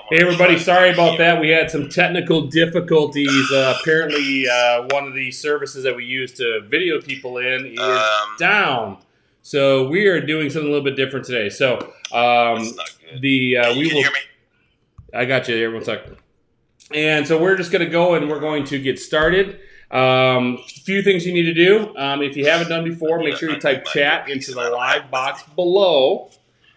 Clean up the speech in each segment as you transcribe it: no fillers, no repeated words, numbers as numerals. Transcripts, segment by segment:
Hey everybody, sorry about that. We had some technical difficulties. Apparently, one of the services that we use to video people in is down. So we are doing something a little bit different today. So That's not good. the Hey, we you can will. hear me? I got you here. 1 second. And so we're just going to go and we're going to get started. A few things you need to do. If you haven't done before, make sure you type chat into the live box below.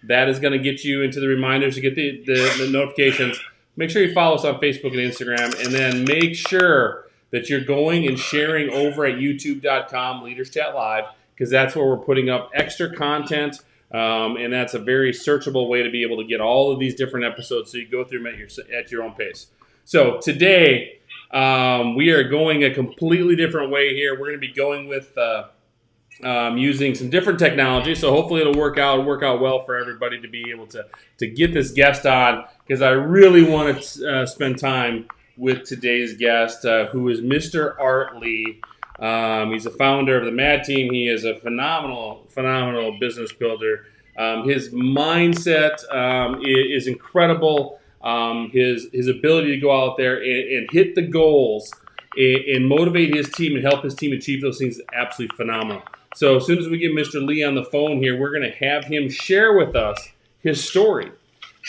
That is going to get you into the reminders to get the notifications. Make sure you follow us on Facebook and Instagram. And then make sure that you're going and sharing over at youtube.com, Leaders Chat Live, because that's where we're putting up extra content. And that's a very searchable way to be able to get all of these different episodes so you go through them at your own pace. So today, we are going a completely different way here. We're going to be going with using some different technology. So hopefully it'll work out well for everybody to be able to get this guest on, because I really want to spend time with today's guest, who is Mr. Art Lee. He's a founder of the Mad Team. He is a phenomenal business builder. His mindset is incredible. His ability to go out there and hit the goals and motivate his team and help his team achieve those things is absolutely phenomenal. So as soon as we get Mr. Lee on the phone here, we're going to have him share with us his story,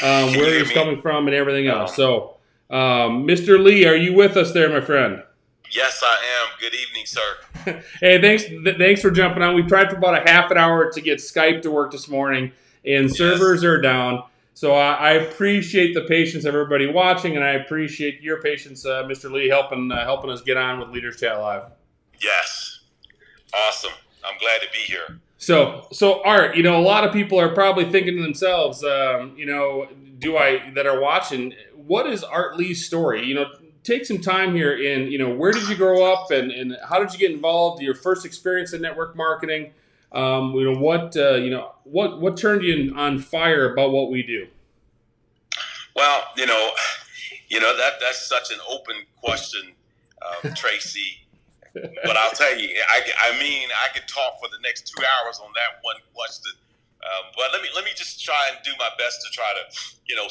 where he's coming from and everything else. So, Mr. Lee, are you with us there, my friend? Yes, I am. Good evening, sir. Hey, thanks for jumping on. We tried for about a half an hour to get Skype to work this morning, and servers are down. So I appreciate the patience of everybody watching, and I appreciate your patience, Mr. Lee, helping us get on with Leaders Chat Live. Yes. Awesome. I'm glad to be here. So Art, a lot of people are probably thinking to themselves, that are watching, what is Art Lee's story? Take some time here in, where did you grow up and how did you get involved? Your first experience in network marketing, what turned you on fire about what we do? Well, that's such an open question, Tracy. But I'll tell you, I could talk for the next 2 hours on that one question. But let me just try and do my best to try to,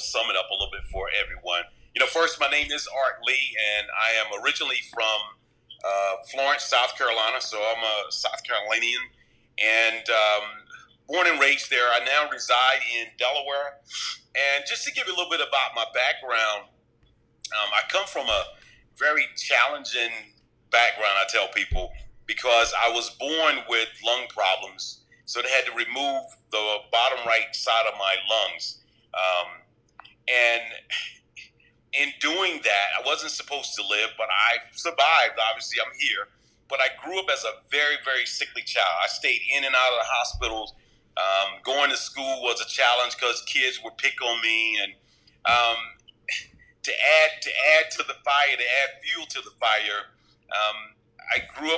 sum it up a little bit for everyone. First, my name is Art Lee, and I am originally from Florence, South Carolina. So I'm a South Carolinian, and born and raised there. I now reside in Delaware. And just to give you a little bit about my background, I come from a very challenging background, I tell people, because I was born with lung problems. So they had to remove the bottom right side of my lungs. And in doing that, I wasn't supposed to live, but I survived. Obviously, I'm here. But I grew up as a very, very sickly child. I stayed in and out of the hospitals. Going to school was a challenge because kids would pick on me. And to add to the fire, to add fuel to the fire, I grew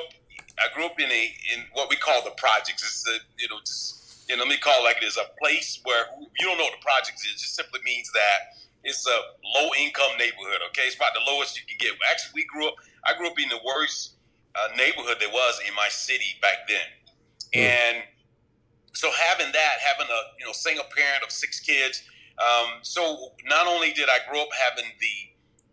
up in what we call the projects. It's let me call it like it is, a place where, if you don't know what the projects is, it just simply means that it's a low income neighborhood. Okay, it's about the lowest you can get. Actually, I grew up in the worst neighborhood there was in my city back then, and so having a single parent of 6 kids. So not only did I grow up having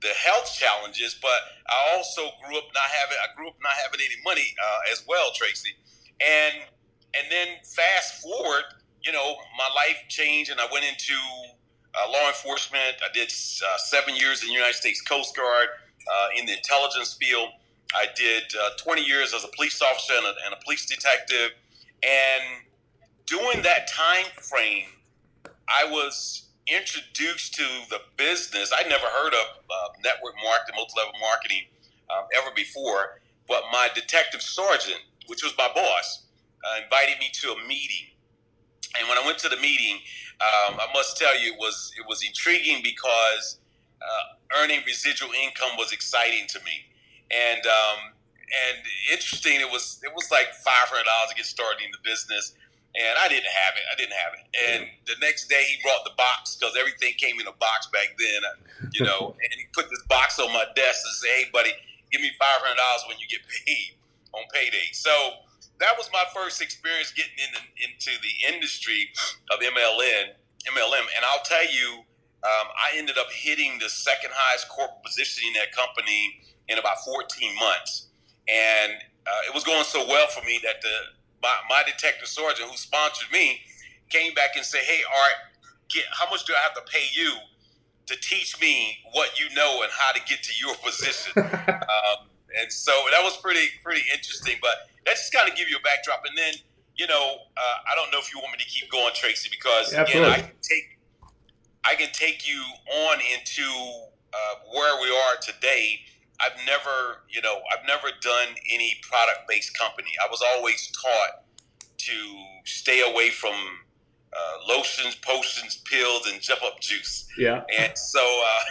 the health challenges, but I also grew up not having any money as well, Tracy. And then fast forward, my life changed, and I went into law enforcement. I did 7 years in the United States Coast Guard in the intelligence field. I did 20 years as a police officer and a police detective. And during that time frame, I was introduced to the business. I'd never heard of network marketing, multi-level marketing ever before, but my detective sergeant, which was my boss, invited me to a meeting. And when I went to the meeting, I must tell you, it was intriguing because earning residual income was exciting to me, and interesting. It was like $500 to get started in the business. And I didn't have it. And the next day he brought the box, because everything came in a box back then, and he put this box on my desk and said, "Hey, buddy, give me $500 when you get paid on payday." So that was my first experience getting into the industry of MLM. And I'll tell you, I ended up hitting the second highest corporate position in that company in about 14 months. And it was going so well for me that my detective sergeant who sponsored me came back and said, "Hey, Art, how much do I have to pay you to teach me what you know and how to get to your position?" And so that was pretty interesting. But that just kind of give you a backdrop. And then, I don't know if you want me to keep going, Tracy, because again, I can take you on into where we are today. I've never done any product-based company. I was always taught to stay away from lotions, potions, pills, and jump-up juice. Yeah. And so I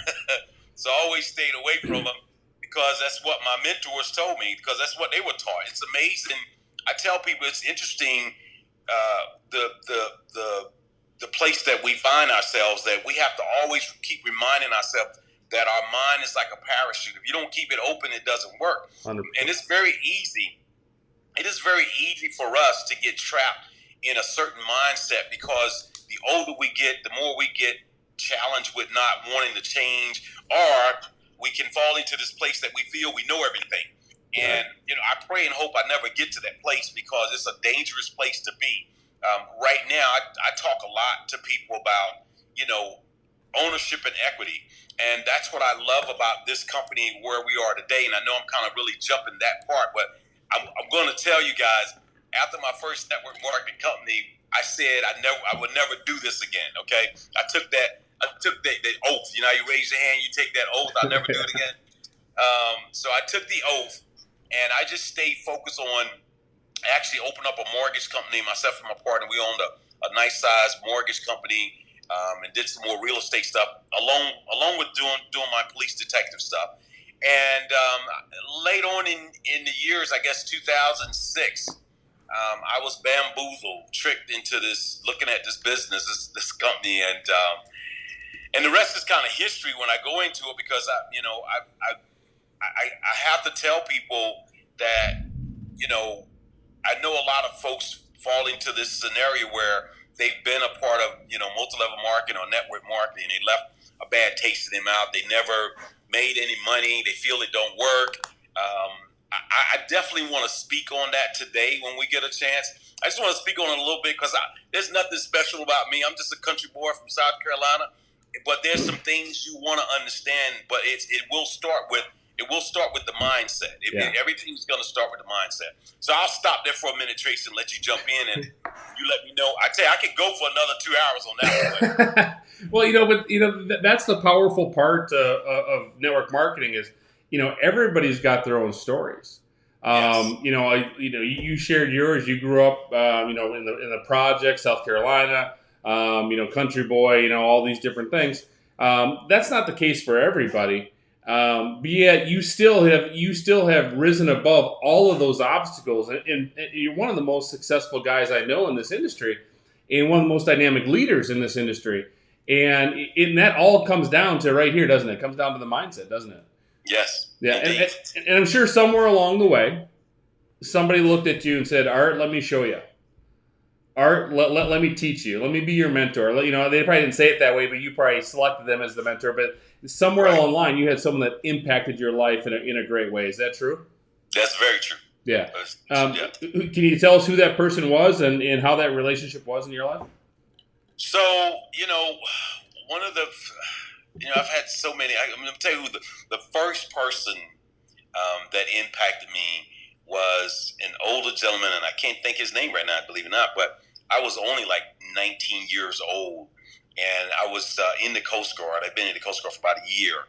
always stayed away from them because that's what my mentors told me, because that's what they were taught. It's amazing. I tell people it's interesting, the place that we find ourselves, that we have to always keep reminding ourselves that our mind is like a parachute. If you don't keep it open, it doesn't work. 100%. And it's very easy. It is very easy for us to get trapped in a certain mindset, because the older we get, the more we get challenged with not wanting to change, or we can fall into this place that we feel we know everything. And, I pray and hope I never get to that place, because it's a dangerous place to be. Right now, I talk a lot to people about, ownership and equity. And that's what I love about this company, where we are today. And I know I'm kind of really jumping that part, but I'm going to tell you guys, after my first network marketing company, I said I would never do this again. Okay, I took that oath. You raise your hand, you take that oath. I'll never do it again. So I took the oath, and I just stayed focused on actually opening up a mortgage company. Myself and my partner, we owned a nice sized mortgage company, and did some more real estate stuff along with doing my police detective stuff. And late on in the years, I guess 2006, I was bamboozled, tricked into looking at this business, this company, and the rest is kind of history when I go into it, because I have to tell people that I know a lot of folks fall into this scenario where they've been a part of multi-level marketing or network marketing, and they left a bad taste in their mouth. They never made any money. They feel it don't work. I definitely want to speak on that today when we get a chance. I just want to speak on it a little bit, because there's nothing special about me. I'm just a country boy from South Carolina, but there's some things you want to understand. But it will start with the mindset. Everything's going to start with the mindset. So I'll stop there for a minute, Tracy, and let you jump in, and you let me know. I tell you, I could go for another 2 hours on that one. Well, that's the powerful part of network marketing is, everybody's got their own stories. Yes. You shared yours. You grew up, in the project, South Carolina, country boy, all these different things. That's not the case for everybody. But yet you still have risen above all of those obstacles, and you're one of the most successful guys I know in this industry, and one of the most dynamic leaders in this industry. And that all comes down to right here, doesn't it? It comes down to the mindset, doesn't it? Yes. Yeah, and I'm sure somewhere along the way, somebody looked at you and said, "Art, let me show you. Art, let me teach you. Let me be your mentor." They probably didn't say it that way, but you probably selected them as the mentor. But somewhere along the line, you had someone that impacted your life in a great way. Is that true? That's very true. Yeah. Can you tell us who that person was and how that relationship was in your life? So, one of the, I've had so many. I'm going to tell you who the first person that impacted me was an older gentleman, and I can't think his name right now, believe it or not, but I was only like 19 years old, and I was in the Coast Guard. I've been in the Coast Guard for about a year,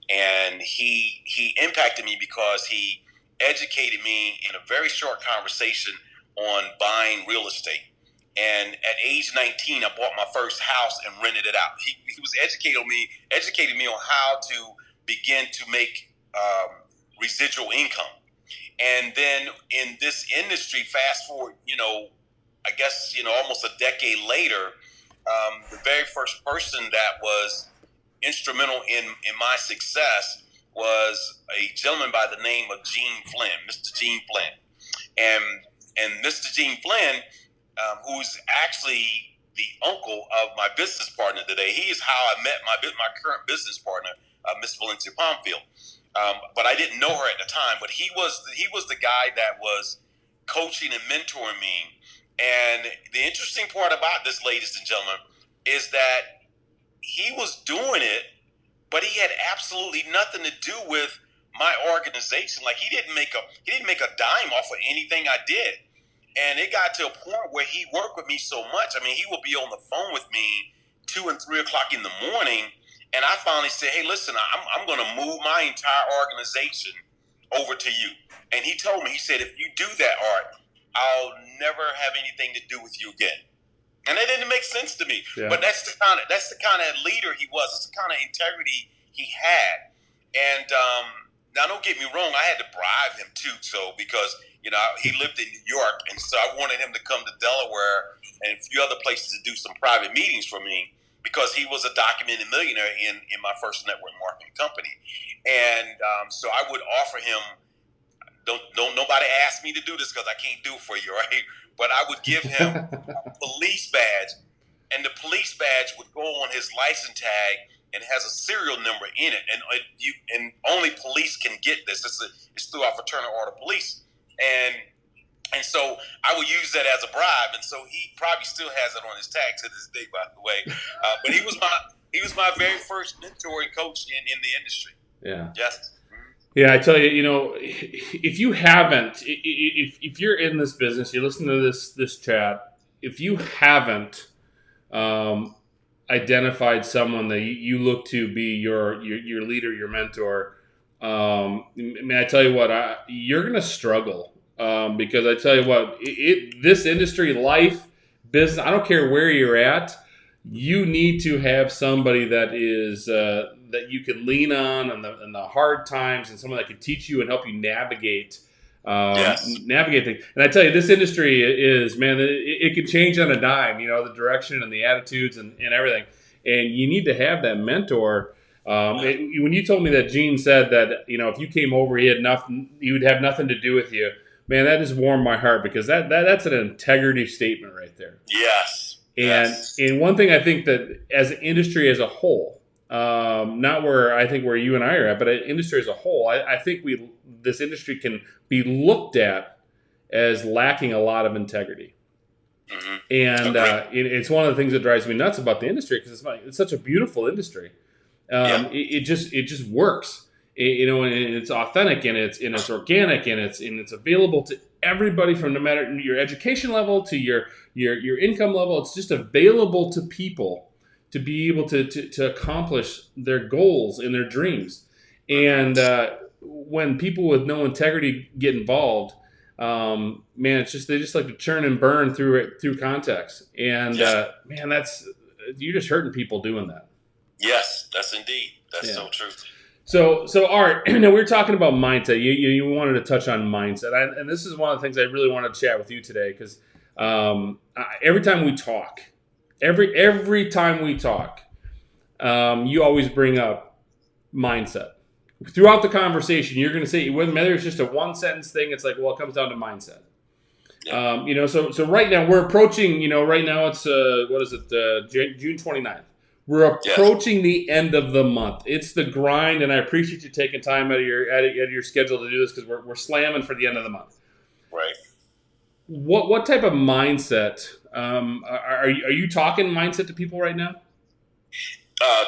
and he impacted me because he educated me in a very short conversation on buying real estate. And at age 19, I bought my first house and rented it out. He was educating me on how to begin to make residual income. And then in this industry, fast forward, I guess, almost a decade later, the very first person that was instrumental in my success was a gentleman by the name of Gene Flynn, Mr. Gene Flynn. And Mr. Gene Flynn, who's actually the uncle of my business partner today. He is how I met my current business partner, Miss Valencia Palmfield. But I didn't know her at the time. But he was the guy that was coaching and mentoring me. And the interesting part about this, ladies and gentlemen, is that he was doing it, but he had absolutely nothing to do with my organization. Like he didn't make a dime off of anything I did. And it got to a point where he worked with me so much. I mean, he would be on the phone with me 2 and 3 o'clock in the morning. And I finally said, hey, listen, I'm going to move my entire organization over to you. And he told me, he said, if you do that, Art, I'll never have anything to do with you again. And that didn't make sense to me. Yeah. But that's the kind of leader he was. That's the kind of integrity he had. And now, don't get me wrong, I had to bribe him too. So because he lived in New York, and so I wanted him to come to Delaware and a few other places to do some private meetings for me because he was a documented millionaire in my first network marketing company. And so I would offer him. Don't nobody ask me to do this because I can't do it for you, right? But I would give him a police badge, and the police badge would go on his license tag and has a serial number in it, and only police can get this. It's through our fraternal order police, and so I would use that as a bribe, and so he probably still has it on his tag to this day, by the way. But he was my very first mentor and coach in the industry. Yeah. Yes. Yeah, I tell you, if you haven't, if you're in this business, you listen to this chat, if you haven't identified someone that you look to be your leader, your mentor, I tell you what, you're going to struggle because I tell you what, this industry, life, business, I don't care where you're at, you need to have somebody that is that you can lean on in the hard times, and someone that can teach you and help you navigate navigate things. And I tell you, this industry is, man, it can change on a dime. The direction and the attitudes and everything. And you need to have that mentor. When you told me that Gene said that if you came over, he would have nothing to do with you. Man, that just warmed my heart because that's an integrity statement right there. Yes. And one thing I think that as an industry as a whole, not where you and I are at, but industry as a whole, I think this industry can be looked at as lacking a lot of integrity. Mm-hmm. And it's one of the things that drives me nuts about the industry because it's such a beautiful industry. It just works. And it's authentic and it's organic and it's available to everybody from no matter your education level to your income level. It's just available to people to be able to accomplish their goals and their dreams. And when people with no integrity get involved, man, they just like to churn and burn through context. And man, you're just hurting people doing that. Yes, that's indeed. That's so true. So Art, we were talking about mindset. You wanted to touch on mindset, and this is one of the things I really wanted to chat with you today because every time we talk, you always bring up mindset. Throughout the conversation, you're going to say, whether it's just a one sentence thing, it's like, well, it comes down to mindset. Yeah. So right now we're approaching. Right now it's June 29th. We're approaching the end of the month. It's the grind, and I appreciate you taking time out of your schedule to do this because we're slamming for the end of the month. Right. What type of mindset are you talking mindset to people right now?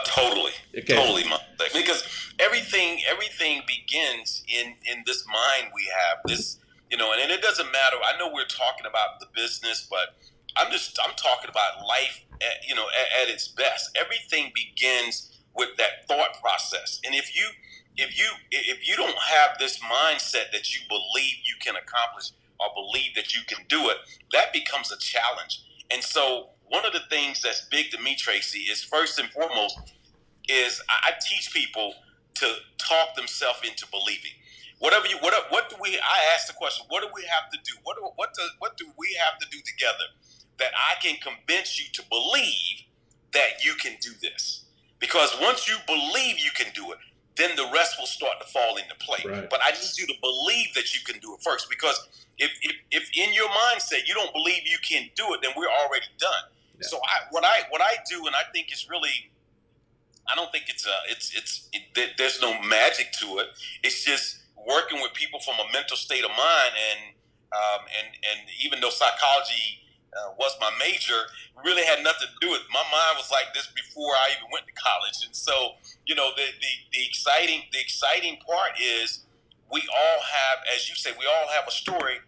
Totally. Okay. Totally mindset, because everything begins in this mind we have. This, and it doesn't matter. I know we're talking about the business, but I'm talking about life at its best. Everything begins with that thought process. And if you don't have this mindset that you believe you can accomplish or believe that you can do it, that becomes a challenge. And so one of the things that's big to me, Tracy, is first and foremost is I teach people to talk themselves into believing. I ask the question, what do we have to do? What do we have to do together that I can convince you to believe that you can do this? Because once you believe you can do it, then the rest will start to fall into play. Right. But I need you to believe that you can do it first, because if in your mindset you don't believe you can do it, then we're already done. So what I do, and I think is really, I don't think there's no magic to it. It's just working with people from a mental state of mind, and even though psychology was my major, really had nothing to do with it. My mind was like this before I even went to college, and so the exciting part is we all have, as you say, we all have a story,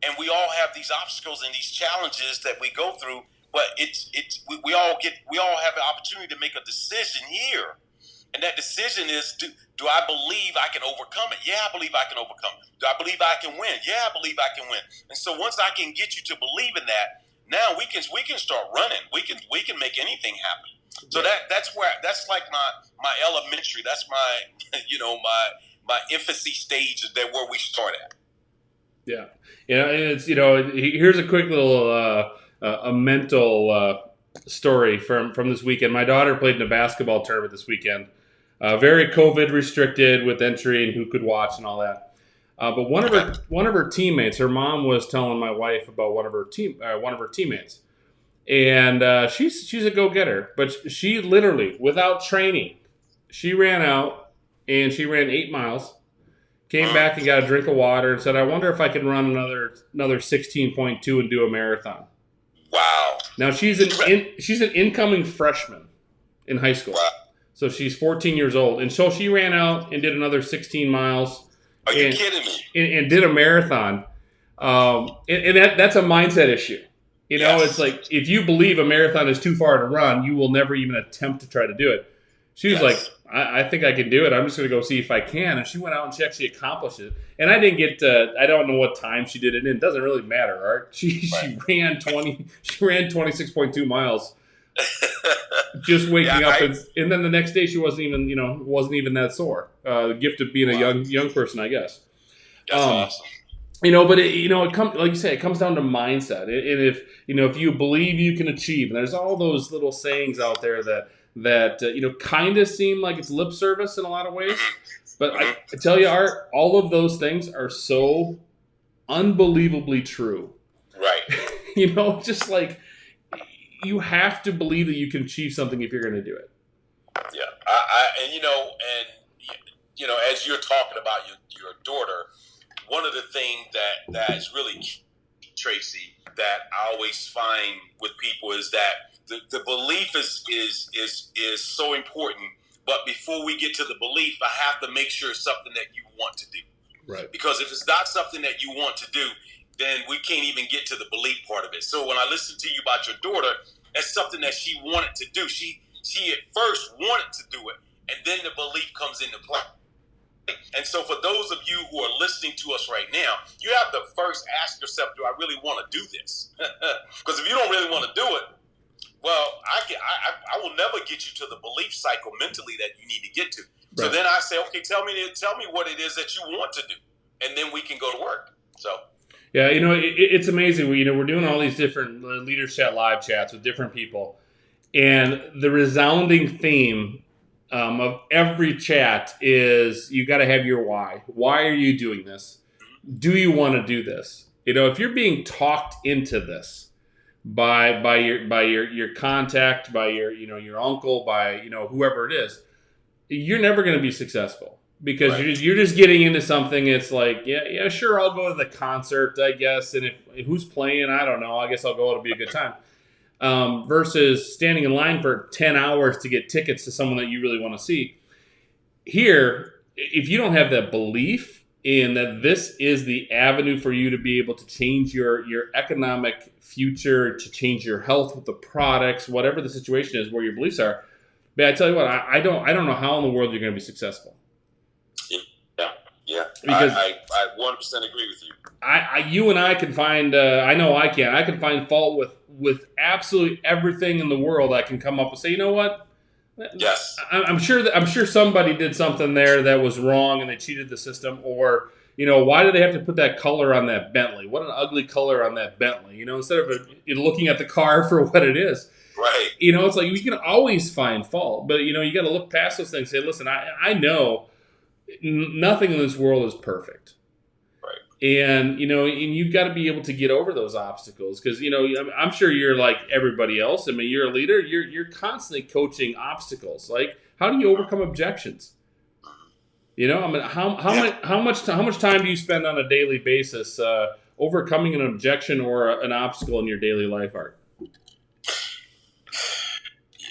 and we all have these obstacles and these challenges that we go through. But we all have the opportunity to make a decision here, and that decision is: do I believe I can overcome it? Yeah, I believe I can overcome it. Do I believe I can win? Yeah, I believe I can win. And so once I can get you to believe in that, now we can start running. We can make anything happen. So that's like my elementary. That's my my infancy stage that where we start at. Yeah, and it's here's a quick little a mental story from this weekend. My daughter played in a basketball tournament this weekend, very COVID restricted with entry and who could watch and all that. But one of her teammates, her mom was telling my wife about one of her teammates, and she's a go-getter, but she literally, without training, she ran out and she ran 8 miles. Came back and got a drink of water and said, I wonder if I can run another 16.2 and do a marathon. Wow. Now she's an incoming freshman in high school. Wow. So she's 14 years old. And so she ran out and did another 16 miles. Are you kidding me? And did a marathon. And that's a mindset issue. It's like if you believe a marathon is too far to run, you will never even attempt to try to do it. She was like, I think I can do it. I'm just going to go see if I can. And she went out and she actually accomplished it. And I didn't get I don't know what time she did it in. It doesn't really matter, Art. She ran 26.2 miles just waking up. And then the next day she wasn't even that sore. The gift of being a young person, I guess. That's awesome. But it comes, like you say, it comes down to mindset. And if you believe you can achieve, and there's all those little sayings out there that kind of seem like it's lip service in a lot of ways. But I tell you, Art, all of those things are so unbelievably true. Right. Just like you have to believe that you can achieve something if you're going to do it. Yeah. As you're talking about your daughter, one of the things that is really key, Tracy, that I always find with people is that the belief is so important. But before we get to the belief, I have to make sure it's something that you want to do. Right. Because if it's not something that you want to do, then we can't even get to the belief part of it. So when I listen to you about your daughter, that's something that she wanted to do. She at first wanted to do it, and then the belief comes into play. And so for those of you who are listening to us right now, you have to first ask yourself, do I really want to do this? Because if you don't really want to do it, well, I will never get you to the belief cycle mentally that you need to get to. Right. So then I say, okay, tell me what it is that you want to do, and then we can go to work. So. Yeah, it's amazing. We're doing all these different Leaders Chat live chats with different people, and the resounding theme of every chat is you got to have your why. Why are you doing this? Do you want to do this? If you're being talked into this by your contact, by your uncle, by whoever it is, you're never going to be successful because right. you're just getting into something. It's like yeah, sure, I'll go to the concert, I guess, and if who's playing, I don't know. I guess I'll go. It'll be a good time. Versus standing in line for 10 hours to get tickets to someone that you really want to see. Here, if you don't have that belief in that this is the avenue for you to be able to change your economic future, to change your health with the products, whatever the situation is, where your beliefs are, but I tell you what, I don't know how in the world you're going to be successful. Yeah. Because I 100% agree with you. You and I can find, I know I can. I can find fault with absolutely everything in the world. I can come up and say, you know what? Yes. I'm sure somebody did something there that was wrong and they cheated the system. Or, why do they have to put that color on that Bentley? What an ugly color on that Bentley. Instead of looking at the car for what it is. Right. It's like you can always find fault. But, you got to look past those things and say, listen, I know nothing in this world is perfect. Right. And, and you've got to be able to get over those obstacles because, I'm sure you're like everybody else. I mean, you're a leader. You're constantly coaching obstacles. Like, how do you overcome objections? I mean, how much time do you spend on a daily basis overcoming an objection or an obstacle in your daily life, Art?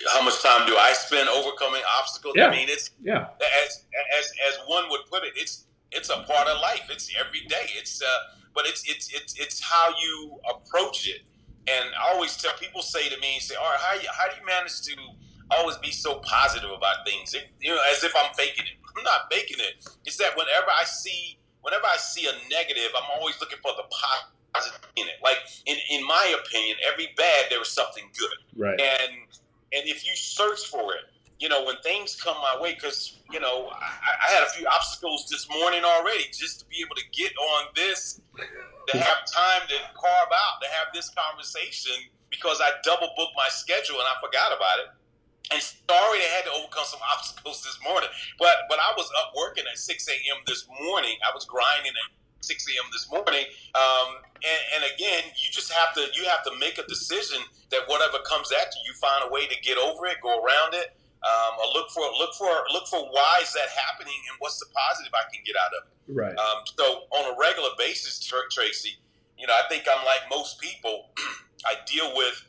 How much time do I spend overcoming obstacles? Yeah. I mean, it's as one would put it, it's a part of life. It's every day. But it's how you approach it. And I always tell people, say to me, all right, how do you manage to always be so positive about things? As if I'm faking it. I'm not faking it. It's that whenever I see a negative, I'm always looking for the positive in it. Like in my opinion, every bad there is something good. Right. And if you search for it, when things come my way, because, I had a few obstacles this morning already just to be able to get on this, to have time to carve out, to have this conversation, because I double booked my schedule and I forgot about it. And sorry, I had to overcome some obstacles this morning. But I was up working at 6 a.m. this morning. I was grinding at 6 a.m. this morning. And again, you have to make a decision that whatever comes at you, you find a way to get over it, go around it, or look for why is that happening and what's the positive I can get out of it. Right. So on a regular basis, Tracy, I think I'm like most people. I deal with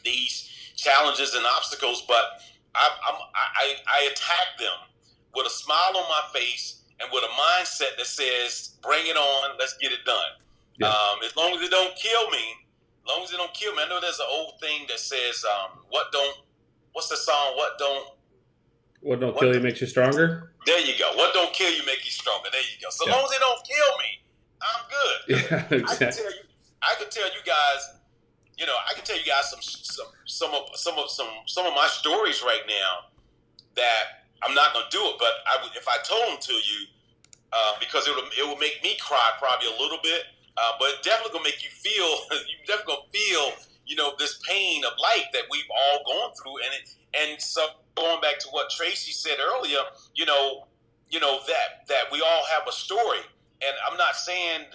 these challenges and obstacles, but I attack them with a smile on my face and with a mindset that says, "Bring it on, let's get it done." Yeah. As long as it don't kill me, I know there's an old thing that says, what's the song? What don't kill you makes you stronger? There you go. What don't kill you make you stronger. There you go. So long as it don't kill me, I'm good. Yeah, exactly. I can tell you guys some of my stories right now that I'm not going to do it, but if I told them to you, because it will make me cry probably a little bit, but it's definitely going to make you feel. You definitely going to feel, this pain of life that we've all gone through, and so going back to what Tracy said earlier, that we all have a story, and I'm not saying,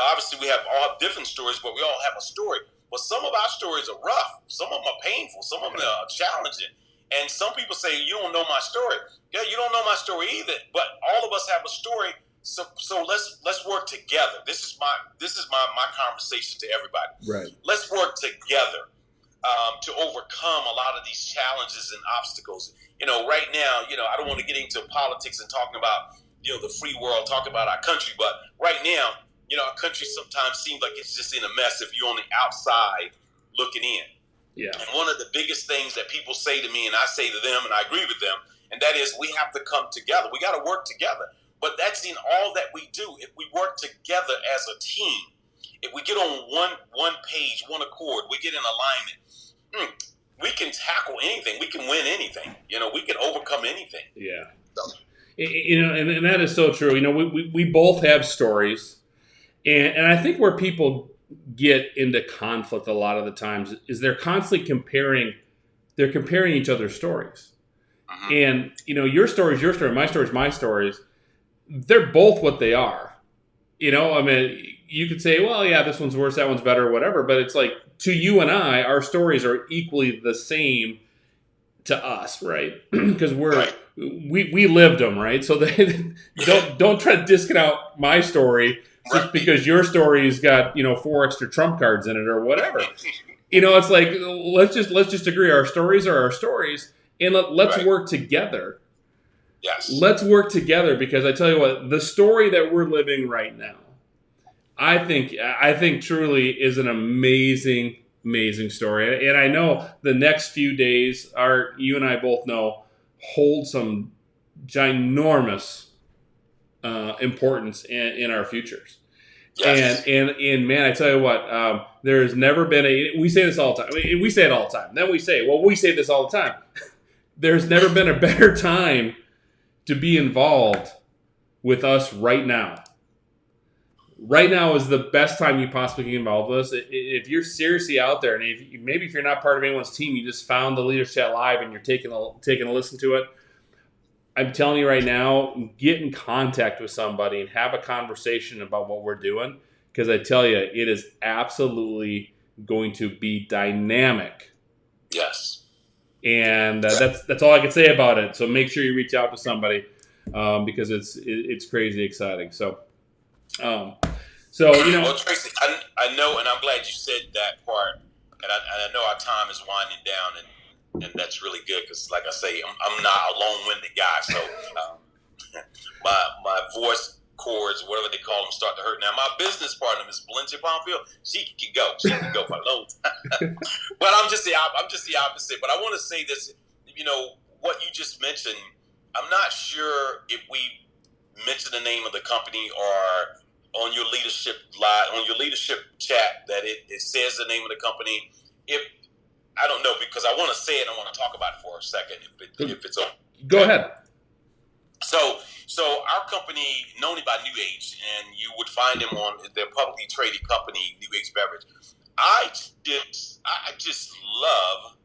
obviously we all have different stories, but we all have a story. But some of our stories are rough. Some of them are painful. Some of them are challenging. And some people say, you don't know my story. Yeah, you don't know my story either. But all of us have a story. So let's work together. This is my conversation to everybody. Right. Let's work together to overcome a lot of these challenges and obstacles. Right now, I don't want to get into politics and talking about the free world, talking about our country, but right now, our country sometimes seems like it's just in a mess if you're on the outside looking in. Yeah. And one of the biggest things that people say to me, and I say to them, and I agree with them, and that is we have to come together. We got to work together. But that's in all that we do. If we work together as a team, if we get on one page, one accord, we get in alignment, we can tackle anything. We can win anything. We can overcome anything. Yeah. So. And that is so true. We both have stories. And I think where people get into conflict a lot of the times is they're constantly comparing each other's stories. Uh-huh. And, your story is your story, my story is my stories. They're both what they are. I mean, you could say, well, yeah, this one's worse, that one's better, or whatever. But it's like, to you and I, our stories are equally the same to us, right? Because we lived them, right? So they don't try to discount my story just because your story's got 4 extra trump cards in it or whatever. It's like let's just agree our stories are our stories, and let's work together. Yes. Let's work together, because I tell you what, the story that we're living right now, I think truly is an amazing story. And I know the next few days you and I both know, hold some ginormous importance in our futures. Yes. And man, I tell you what, there's never been we say this all the time. We say it all the time. Then we say this all the time. There's never been a better time to be involved with us right now. Right now is the best time you possibly can get involved with us. If you're seriously out there, and if you're not part of anyone's team, you just found the Leaders Chat Live and you're taking a listen to it, I'm telling you right now, get in contact with somebody and have a conversation about what we're doing. Because I tell you, it is absolutely going to be dynamic. Yes. And that's all I can say about it. So make sure you reach out to somebody because it's crazy exciting. So, Well, Tracy, I know, and I'm glad you said that part. And I know our time is winding down, and that's really good because, like I say, I'm not a long-winded guy, so my voice cords, whatever they call them, start to hurt. Now, my business partner, Miss Valencia Palmfield, she can go. She can go for a long time. But I'm just the opposite. But I want to say this, what you just mentioned. I'm not sure if we mention the name of the company or on your leadership chat that it says the name of the company. If I don't know, because I want to say it and I want to talk about it for a second if it's okay. Go ahead. So our company, known by New Age, and you would find them on their publicly traded company, New Age Beverage. I just love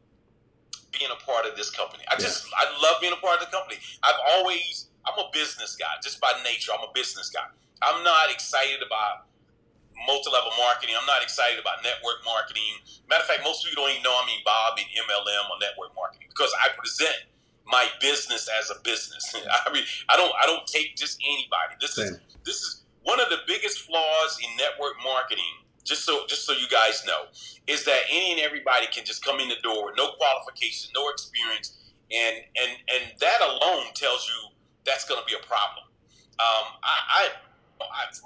being a part of this company. I love being a part of the company. I'm a business guy. Just by nature, I'm a business guy. I'm not excited about multi-level marketing. I'm not excited about network marketing. Matter of fact, most people don't even know I'm involved in MLM or network marketing because I present my business as a business. I mean, I don't take just anybody. This is one of the biggest flaws in network marketing. Just so you guys know, is that any and everybody can just come in the door, no qualification, no experience, and that alone tells you that's going to be a problem.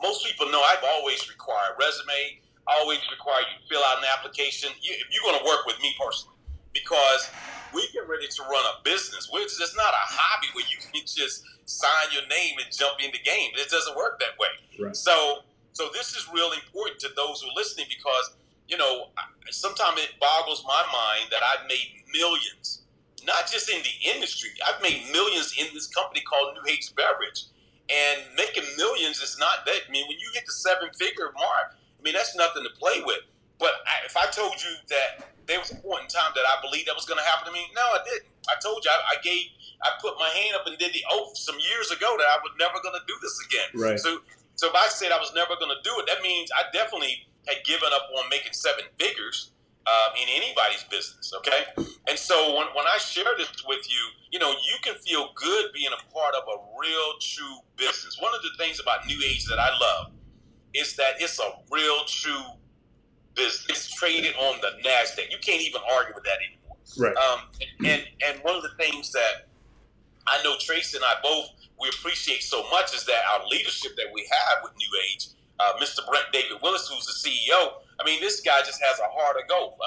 Most people know I've always required a resume. I always require you to fill out an application. If you're going to work with me personally, because we get ready to run a business. It's not a hobby where you can just sign your name and jump in the game. It doesn't work that way. Right. So this is real important to those who are listening because, sometimes it boggles my mind that I've made millions, not just in the industry. I've made millions in this company called New Age Beverage. And making millions is not that. I mean, when you hit the 7-figure mark, that's nothing to play with. But if I told you that there was a point in time that I believed that was going to happen to me, no, I didn't. I told you I put my hand up and did the oath some years ago that I was never going to do this again. Right. So if I said I was never going to do it, that means I definitely had given up on making 7 figures in anybody's business. Okay. And so when I share this with you, you can feel good being a part of a real, true business. One of the things about New Age that I love is that it's a real, true business. It's traded on the NASDAQ. You can't even argue with that anymore. Right. And one of the things that I know Tracy and I both we appreciate so much is that our leadership that we have with New Age, Mr. Brent David Willis, who's the CEO. This guy just has a heart of gold.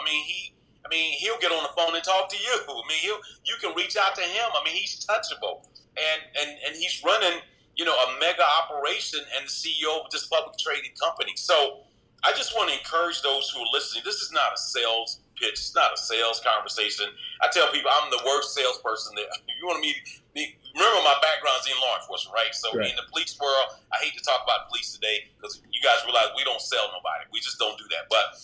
He'll get on the phone and talk to you. You can reach out to him. He's touchable, and he's running, a mega operation and the CEO of this public traded company. So I just want to encourage those who are listening. This is not a sales pitch. It's not a sales conversation. I tell people I'm the worst salesperson there. You want me? Remember, my background's in law enforcement, right? So in the police world, I hate to talk about police today because you guys realize we don't sell nobody. We just don't do that. But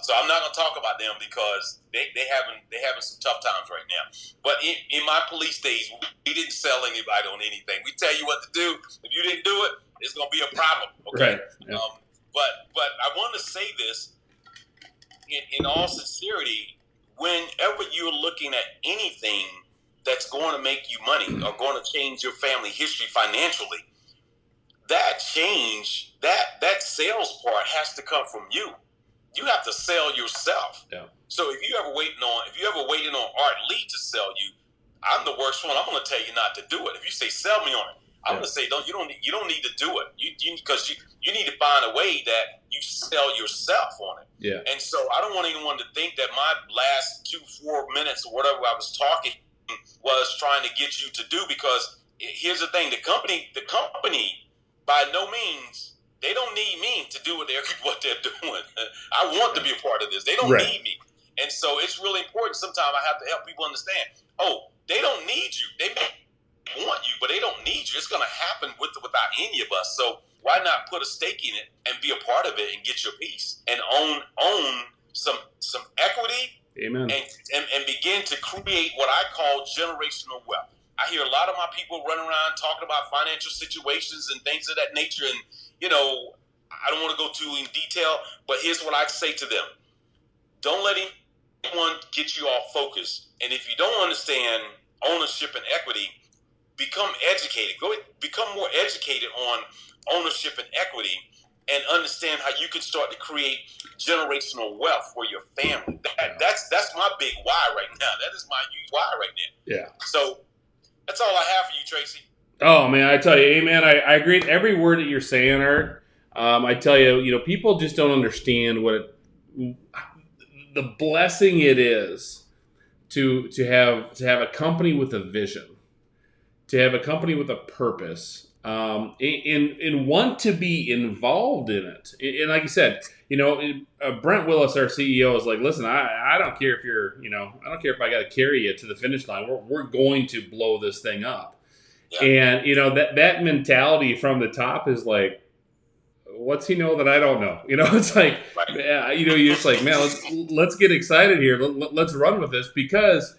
so I'm not going to talk about them because they having some tough times right now. But in my police days, we didn't sell anybody on anything. We tell you what to do. If you didn't do it, it's going to be a problem. Okay. Right. Yeah. But I want to say this in all sincerity. Whenever you're looking at anything that's going to make you money or going to change your family history financially, that change, that sales part has to come from you. You have to sell yourself. Yeah. So if you ever waiting on Art Lee to sell you, I'm the worst one. I'm going to tell you not to do it. If you say sell me on it, I'm going to say you don't need to do it. Because you need to find a way that you sell yourself on it. Yeah. And so I don't want anyone to think that my last 2-4 minutes or whatever I was talking was trying to get you to do, because here's the thing: the company by no means, they don't need me to do what they're doing. I want to be a part of this. They don't need me. And so it's really important. Sometimes I have to help people understand, they don't need you. They may want you, but they don't need you. It's going to happen without any of us. So why not put a stake in it and be a part of it and get your piece and own some equity? Amen. And begin to create what I call generational wealth. I hear a lot of my people running around talking about financial situations and things of that nature. And, you know, I don't want to go too in detail, but here's what I say to them. Don't let anyone get you off focus. And if you don't understand ownership and equity, become educated. Become more educated on ownership and equity, and understand how you can start to create generational wealth for your family. That's my big why right now. That is my huge why right now. Yeah. So that's all I have for you, Tracy. Oh man, I tell you, hey man, I agree with every word that you're saying, Art. I tell you, people just don't understand the blessing it is to have a company with a vision, to have a company with a purpose, and want to be involved in it. And like you said, Brent Willis, our CEO, is like, listen, I don't care if I don't care if I got to carry you to the finish line. We're going to blow this thing up. Yeah. And that mentality from the top is like, what's he know that I don't know? It's like, you're just like, man, let's get excited here. Let's run with this because,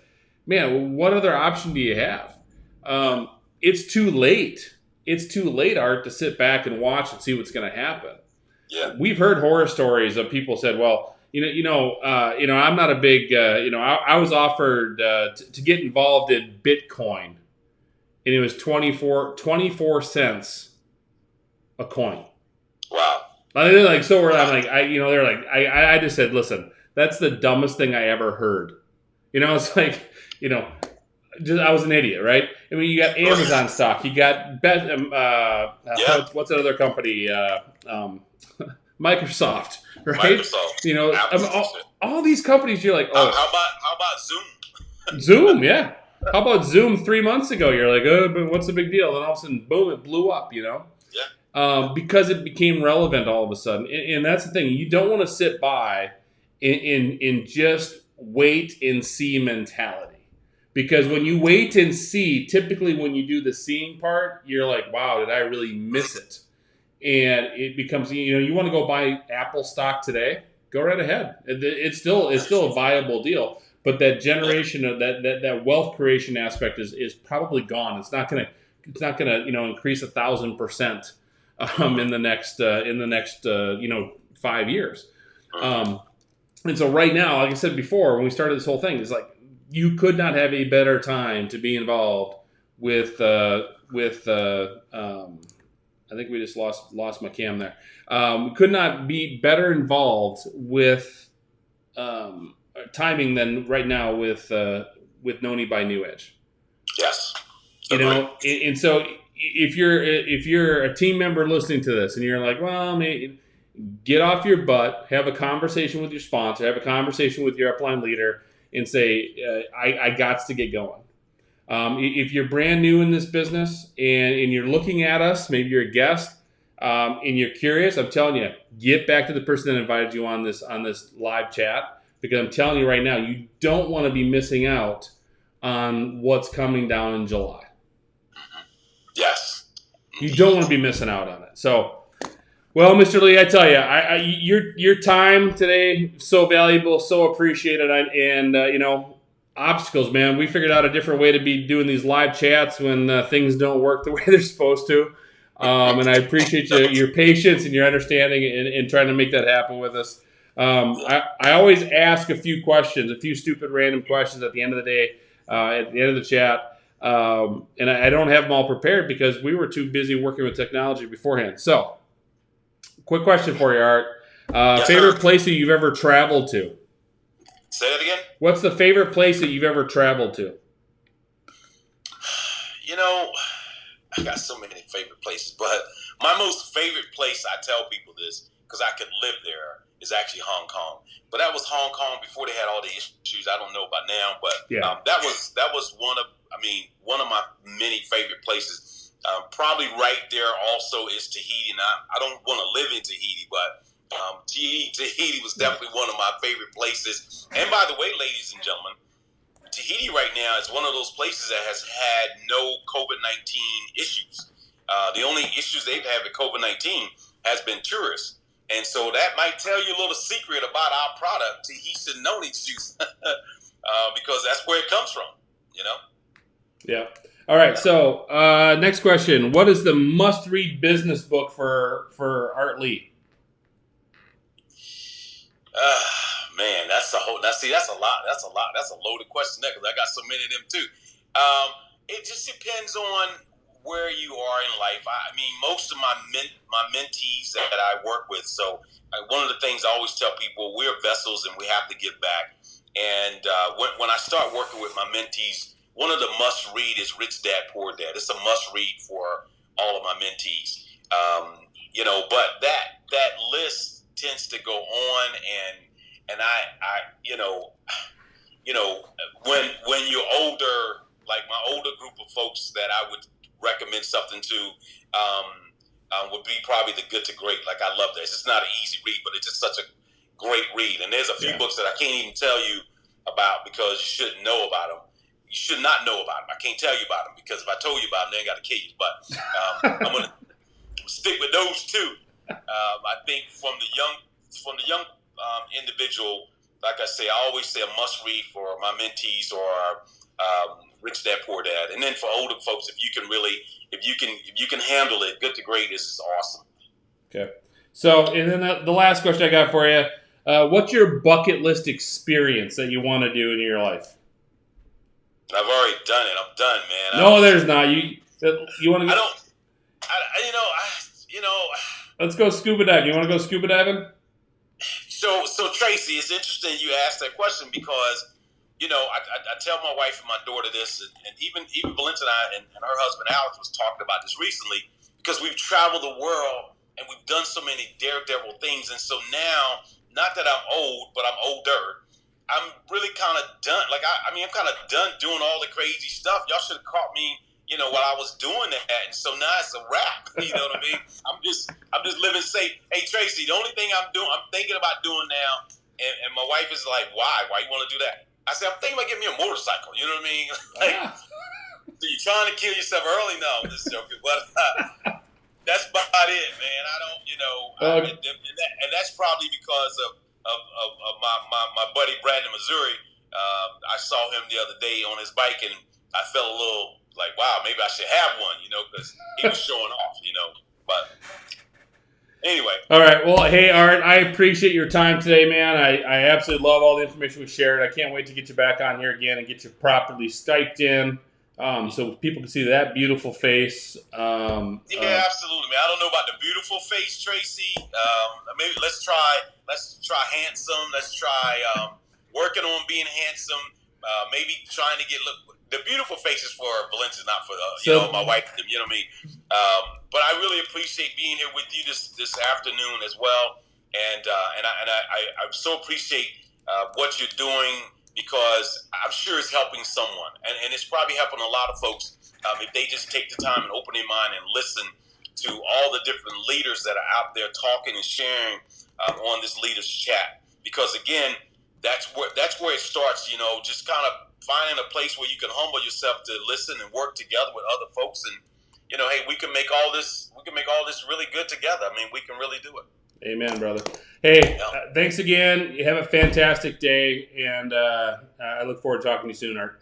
man, what other option do you have? It's too late. It's too late, Art, to sit back and watch and see what's going to happen. Yeah, we've heard horror stories of people said, well, I'm not a big, I was offered to get involved in Bitcoin. And it was 24 cents a coin. Wow. They're like, so we're, I'm like, they're like, I just said, listen, that's the dumbest thing I ever heard. It's like, I was an idiot, right? I mean, you got Amazon stock, you got what's that other company? Microsoft, right? Microsoft. All these companies, you're like, oh. How about Zoom? Zoom, yeah. How about Zoom 3 months ago? You're like, oh, but what's the big deal? And all of a sudden, boom, it blew up, Yeah. Because it became relevant all of a sudden. And that's the thing. You don't want to sit by in just wait and see mentality. Because when you wait and see, typically when you do the seeing part, you're like, wow, did I really miss it? And it becomes, you want to go buy Apple stock today? Go right ahead. It's still a viable deal. But that generation of that wealth creation aspect is probably gone. It's not gonna increase 1,000% in the next 5 years. And so right now, like I said before, when we started this whole thing, it's like you could not have a better time to be involved with. I think we just lost my cam there. We could not be better involved with. Timing than right now with Noni by New Edge. Yes. And so if you're a team member listening to this and you're like, well, get off your butt, have a conversation with your sponsor, have a conversation with your upline leader, and say, I got to get going. If you're brand new in this business and you're looking at us, maybe you're a guest, and you're curious, I'm telling you, get back to the person that invited you on this live chat. Because I'm telling you right now, you don't want to be missing out on what's coming down in July. Yes. You don't want to be missing out on it. So, well, Mr. Lee, I tell you, your time today, so valuable, so appreciated. And obstacles, man. We figured out a different way to be doing these live chats when things don't work the way they're supposed to. And I appreciate your patience and your understanding in trying to make that happen with us. I always ask a few stupid random questions at the end of the day, at the end of the chat. And I don't have them all prepared because we were too busy working with technology beforehand. So, quick question for you, Art. Favorite place that you've ever traveled to? Say that again? What's the favorite place that you've ever traveled to? I got so many favorite places, but my most favorite place, I tell people this because I could live there, is actually Hong Kong. But that was Hong Kong before they had all the issues. I don't know about now, but that was one of my many favorite places. Probably right there also is Tahiti. Now, I don't want to live in Tahiti, but Tahiti was definitely one of my favorite places. And by the way, ladies and gentlemen, Tahiti right now is one of those places that has had no COVID-19 issues. The only issues they've had with COVID-19 has been tourists. And so that might tell you a little secret about our product, Tahitian Noni juice, because that's where it comes from, Yeah. All right. So next question: what is the must-read business book for Art Lee? Man, that's a whole. That's a lot. That's a lot. That's a loaded question there because I got so many of them too. It just depends on where you are in life. I mean, most of my mentees that I work with. So one of the things I always tell people, we're vessels and we have to give back. And when I start working with my mentees, one of the must read is Rich Dad Poor Dad. It's a must read for all of my mentees. But that list tends to go on and I when you're older, like my older group of folks that I would recommend something to would be probably the Good to Great. Like I love this. It's not an easy read, but it's just such a great read. And there's a few books that I can't even tell you about because you shouldn't know about them. You should not know about them. I can't tell you about them because if I told you about them, they ain't got to kill you. But I'm gonna stick with those two. I think from the young individual, like I say, I always say a must read for my mentees or Rich Dad Poor Dad, and then for older folks, if you can handle it, Good to Great is awesome. Okay, so and then the last question I got for you: what's your bucket list experience that you want to do in your life? I've already done it. I'm done, man. No, there's not. You want to? I don't. Let's go scuba diving. You want to go scuba diving? So Tracy, it's interesting you asked that question because, I tell my wife and my daughter this, and even Belinda and I and her husband Alex was talking about this recently because we've traveled the world and we've done so many daredevil things, and so now, not that I'm old, but I'm older. I'm really kind of done. Like I'm kind of done doing all the crazy stuff. Y'all should have caught me, while I was doing that. And so now it's a wrap. You know what I mean? I'm just living safe. Hey Tracy, the only thing I'm thinking about doing now, and my wife is like, why? Why you want to do that? I said, I'm thinking about getting me a motorcycle. You know what I mean? So you're trying to kill yourself early? No, I'm just joking. But that's about it, man. I don't, and that's probably because of my buddy Brandon Missouri. I saw him the other day on his bike, and I felt a little like, wow, maybe I should have one, because he was showing off, But anyway. All right. Well, hey, Art, I appreciate your time today, man. I absolutely love all the information we shared. I can't wait to get you back on here again and get you properly Skyped in. So people can see that beautiful face. Yeah, absolutely, man. I don't know about the beautiful face, Tracy. Maybe let's try handsome. Let's try working on being handsome. Maybe trying to get the beautiful face is for Valencia, not for my wife. You know what I mean? But I really appreciate being here with you this afternoon as well, and I so appreciate what you're doing. Because I'm sure it's helping someone. And it's probably helping a lot of folks if they just take the time and open their mind and listen to all the different leaders that are out there talking and sharing on this Leaders Chat. Because, again, that's where it starts, just kind of finding a place where you can humble yourself to listen and work together with other folks. And, hey, we can make all this really good together. I mean, we can really do it. Amen, brother. Hey, thanks again. You have a fantastic day, and I look forward to talking to you soon, Art.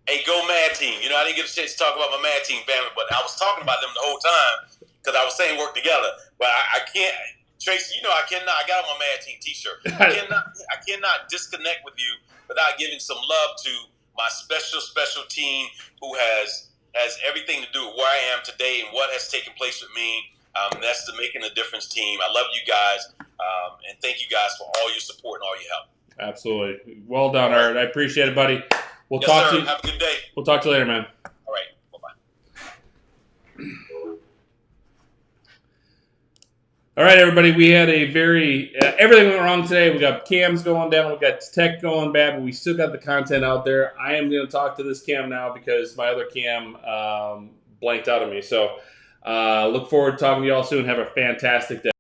Hey, go Mad Team. I didn't get a chance to talk about my Mad Team family, but I was talking about them the whole time because I was saying work together. But I can't, Tracy, I cannot. I got on my Mad Team T-shirt. I cannot disconnect with you without giving some love to my special team who has everything to do with where I am today and what has taken place with me. That's the Making a Difference team. I love you guys, and thank you guys for all your support and all your help. Absolutely. Well done, Art. I appreciate it, buddy. We'll yes, talk sir. to you. Have a good day. We'll talk to you later, man. All right. Bye-bye. All right, everybody. We had a everything went wrong today. We got cams going down. We got tech going bad, but we still got the content out there. I am going to talk to this cam now because my other cam blanked out of me. So look forward to talking to you all soon. Have a fantastic day.